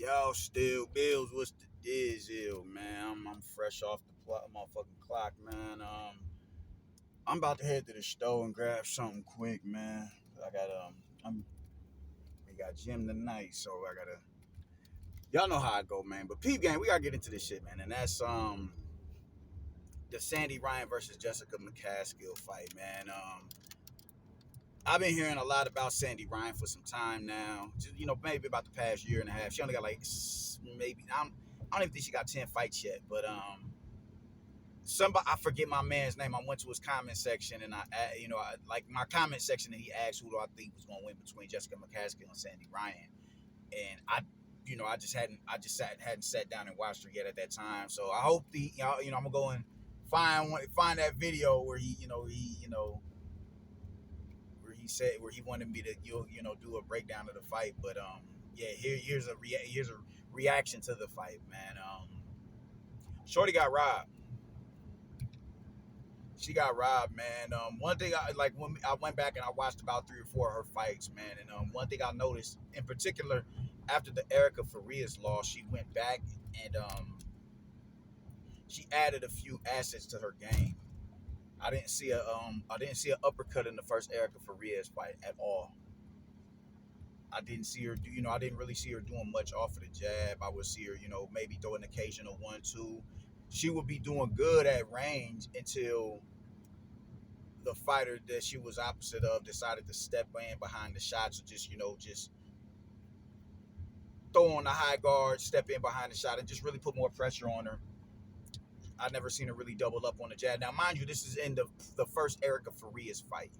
Yo, still Bills. What's the deal, man? I'm fresh off the motherfucking clock, man. I'm about to head to the store and grab something quick, man. I got we got gym tonight, so I gotta. Y'all know how I go, man. But Peep Gang, we gotta get into this shit, man. And that's the Sandy Ryan versus Jessica McCaskill fight, man. I've been hearing a lot about Sandy Ryan for some time now. Just, maybe about the past year and a half. She only got like maybe I don't even think she got 10 fights yet. But somebody I forget my man's name. I went to his comment section and I like my comment section and he asked who do I think was going to win between Jessica McCaskill and Sandy Ryan, and hadn't sat down and watched her yet at that time. So I hope I'm gonna go and find that video where where he wanted me to do a breakdown of the fight. But yeah, here's a reaction to the fight, man. Shorty got robbed. She got robbed, man. One thing I like when I went back and I watched about 3 or 4 of her fights, man, and one thing I noticed in particular after the Erica Farias loss, she went back and she added a few assets to her game. I didn't see an uppercut in the first Erica Farias fight at all. I didn't see her I didn't really see her doing much off of the jab. I would see her, maybe throw an occasional 1-2. She would be doing good at range until the fighter that she was opposite of decided to step in behind the shots or just throw on the high guard, step in behind the shot, and just really put more pressure on her. I never seen her really double up on the jab. Now, mind you, this is in the first Erica Farias fight.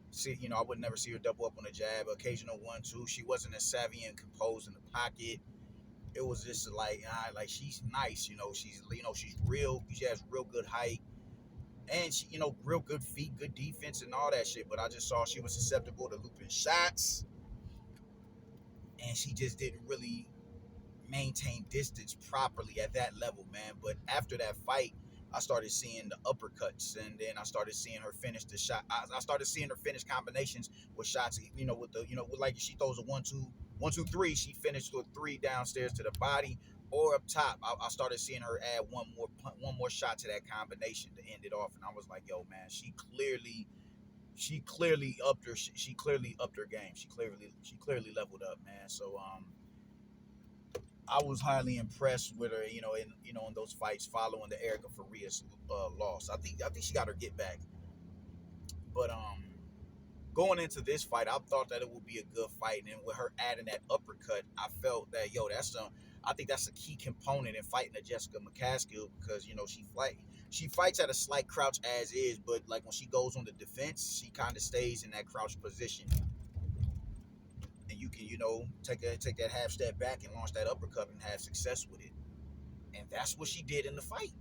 See, I would never see her double up on the jab. Occasional 1-2. She wasn't as savvy and composed in the pocket. It was just like she's nice. She's real. She has real good height. And she, real good feet, good defense, and all that shit. But I just saw she was susceptible to looping shots, and she just didn't really maintain distance properly at that level, man. But after that fight, I started seeing the uppercuts, and then I started seeing her finish the shot. I started seeing her finish combinations with shots. With like she throws a 1-2, 1-2, 3. She finished with 3 downstairs to the body or up top. I started seeing her add one more shot to that combination to end it off, and I was like, yo, man, she clearly upped her. She clearly upped her game. She clearly leveled up, man. So I was highly impressed with her, in those fights following the Erica Farias loss. I think she got her get back. But going into this fight, I thought that it would be a good fight, and with her adding that uppercut, I felt that I think that's a key component in fighting a Jessica McCaskill because she fights at a slight crouch as is, but like when she goes on the defense, she kind of stays in that crouch position. And you can, take that half step back and launch that uppercut and have success with it. And that's what she did in the fight.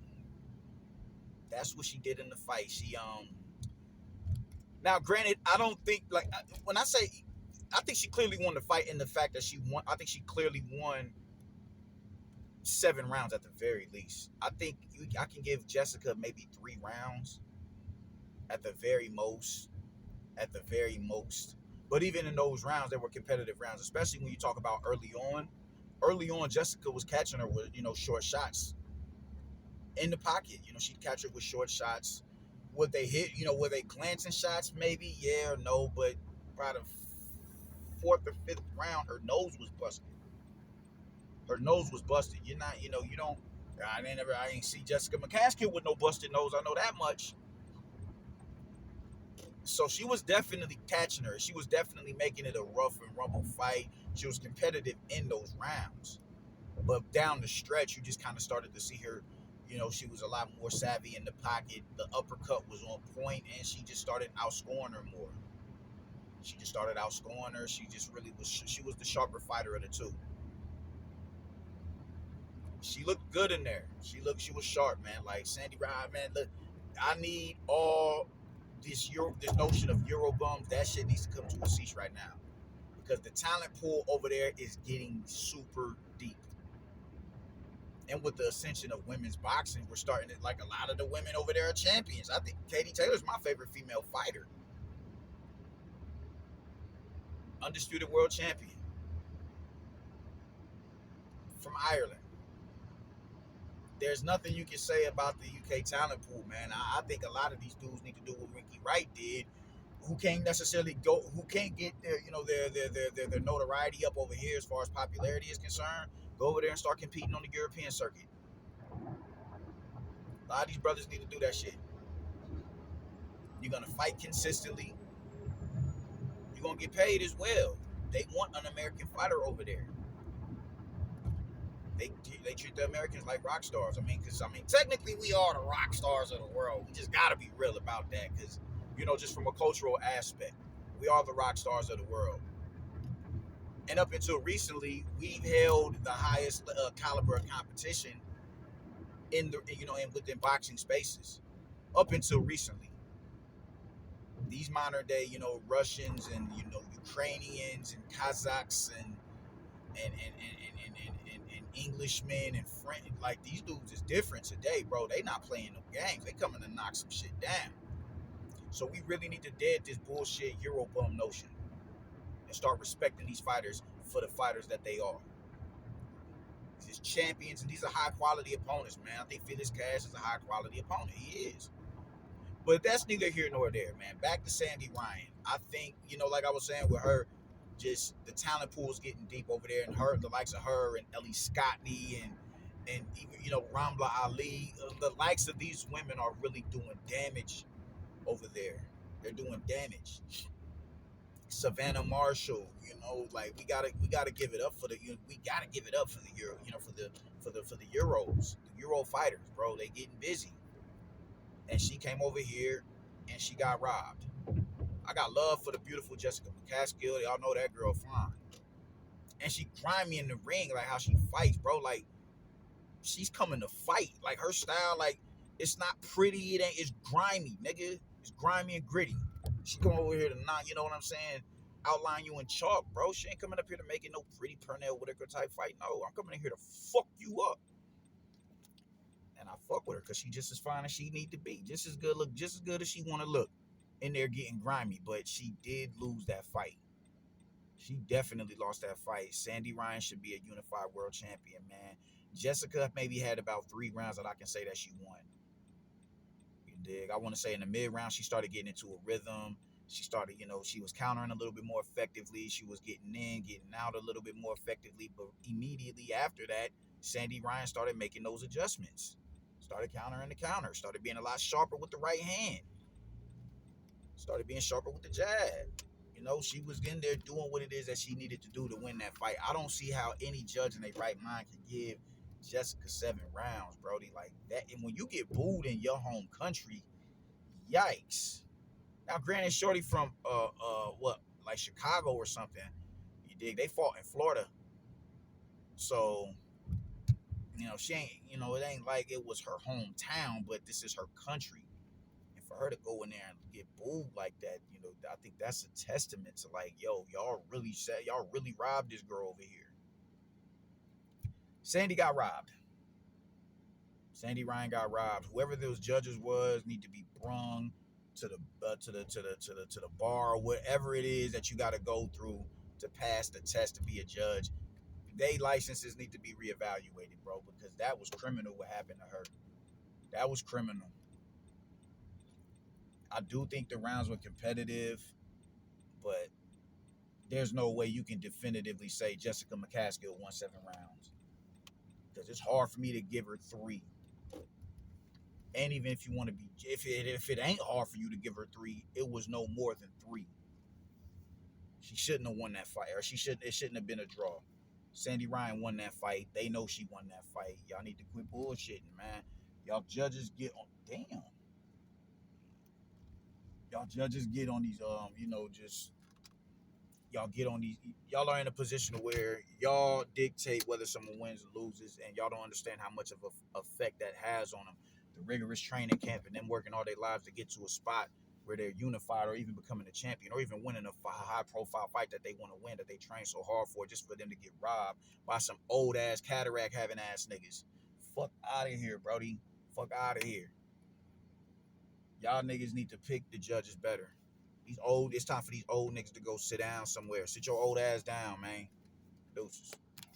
She now granted, I don't think when I say I think she clearly won the fight in the fact that she won. I think she clearly won 7 rounds at the very least. I think I can give Jessica maybe 3 rounds at the very most. At the very most. But even in those rounds, they were competitive rounds, especially when you talk about early on. Early on, Jessica was catching her with, short shots in the pocket. She'd catch her with short shots. Would they hit, were they glancing shots? Maybe, yeah or no. But by the 4th or 5th round, her nose was busted. You're not, you don't. I ain't see Jessica McCaskill with no busted nose. I know that much. So she was definitely catching her. She was definitely making it a rough and rumble fight. She was competitive in those rounds. But down the stretch, you just kind of started to see her, she was a lot more savvy in the pocket. The uppercut was on point, and she just started outscoring her more. She just really was. She was the sharper fighter of the two. She looked good in there. She was sharp, man. Like Sandy Ryan, man. Look, I need all this notion of Euro bums. That shit needs to come to a cease right now, because the talent pool over there is getting super deep. And with the ascension of women's boxing, we're starting to, like, a lot of the women over there are champions. I think Katie Taylor's my favorite female fighter. Undisputed world champion. from Ireland. There's nothing you can say about the UK talent pool, man. I think a lot of these dudes need to do what Ricky Wright did, who can't necessarily go, who can't get their, their notoriety up over here as far as popularity is concerned. Go over there and start competing on the European circuit. A lot of these brothers need to do that shit. You're gonna fight consistently. You're gonna get paid as well. They want an American fighter over there. They treat the Americans like rock stars. Technically we are the rock stars of the world. We just gotta be real about that, because just from a cultural aspect, we are the rock stars of the world. And up until recently, we've held the highest caliber of competition within boxing spaces. Up until recently, these modern day, Russians and Ukrainians and Kazakhs and Englishmen and French, like these dudes is different today, bro. They not playing no games. They coming to knock some shit down. So we really need to dead this bullshit Eurobum notion and start respecting these fighters for the fighters that they are. These champions, and these are high quality opponents, man. I think Felix Cash is a high quality opponent. He is. But that's neither here nor there, man. Back to Sandy Ryan. I think, like I was saying with her, just the talent pool is getting deep over there, and the likes of her and Ellie Scottney and even, Ramla Ali, the likes of these women are really doing damage over there. They're doing damage. Savannah Marshall, like we gotta give it up for the Euro, for the Euros, the Euro fighters, bro. They getting busy, and she came over here and she got robbed. I got love for the beautiful Jessica McCaskill. Y'all know that girl fine, and she grimy in the ring, like how she fights, bro. Like she's coming to fight, like her style, like it's not pretty, it's grimy, nigga. It's grimy and gritty. She come over here to not, you know what I'm saying, outline you in chalk, bro. She ain't coming up here to make it no pretty Pernell Whitaker type fight. No, I'm coming in here to fuck you up. And I fuck with her because she just as fine as she need to be. Just as good as she want to look in there getting grimy. But she did lose that fight. She definitely lost that fight. Sandy Ryan should be a unified world champion, man. Jessica maybe had about 3 rounds that I can say that she won. You dig? I want to say in the mid round, she started getting into a rhythm. She started, she was countering a little bit more effectively. She was getting in, getting out a little bit more effectively. But immediately after that, Sandy Ryan started making those adjustments. Started countering the counter. Started being a lot sharper with the right hand. Started being sharper with the jab. She was in there doing what it is that she needed to do to win that fight. I don't see how any judge in their right mind could give Jessica 7 rounds, Brody, like that. And when you get booed in your home country, yikes. Now, granted, shorty from like Chicago or something, you dig? They fought in Florida, so she ain't, it ain't like it was her hometown, but this is her country, and for her to go in there and get booed like that, I think that's a testament to like, yo, y'all really robbed this girl over here. Sandy got robbed. Sandy Ryan got robbed. Whoever those judges was need to be brung to the bar, whatever it is that you got to go through to pass the test to be a judge. They licenses need to be reevaluated, bro, because that was criminal what happened to her. That was criminal. I do think the rounds were competitive, but there's no way you can definitively say Jessica McCaskill won 7 rounds, because it's hard for me to give her 3. And even if you want to be, if it ain't hard for you to give her 3, it was no more than 3. She shouldn't have won that fight, or it shouldn't have been a draw. Sandy Ryan won that fight. They know she won that fight. Y'all need to quit bullshitting, man. Y'all judges get on. Damn. Y'all judges get on these, just y'all get on these. Y'all are in a position where y'all dictate whether someone wins or loses, and y'all don't understand how much of an effect that has on them. The rigorous training camp and them working all their lives to get to a spot where they're unified, or even becoming a champion, or even winning a high-profile fight that they want to win, that they train so hard for, just for them to get robbed by some old-ass cataract-having ass niggas. Fuck out of here, Brody. Fuck out of here. Y'all niggas need to pick the judges better. It's time for these old niggas to go sit down somewhere. Sit your old ass down, man. Deuces.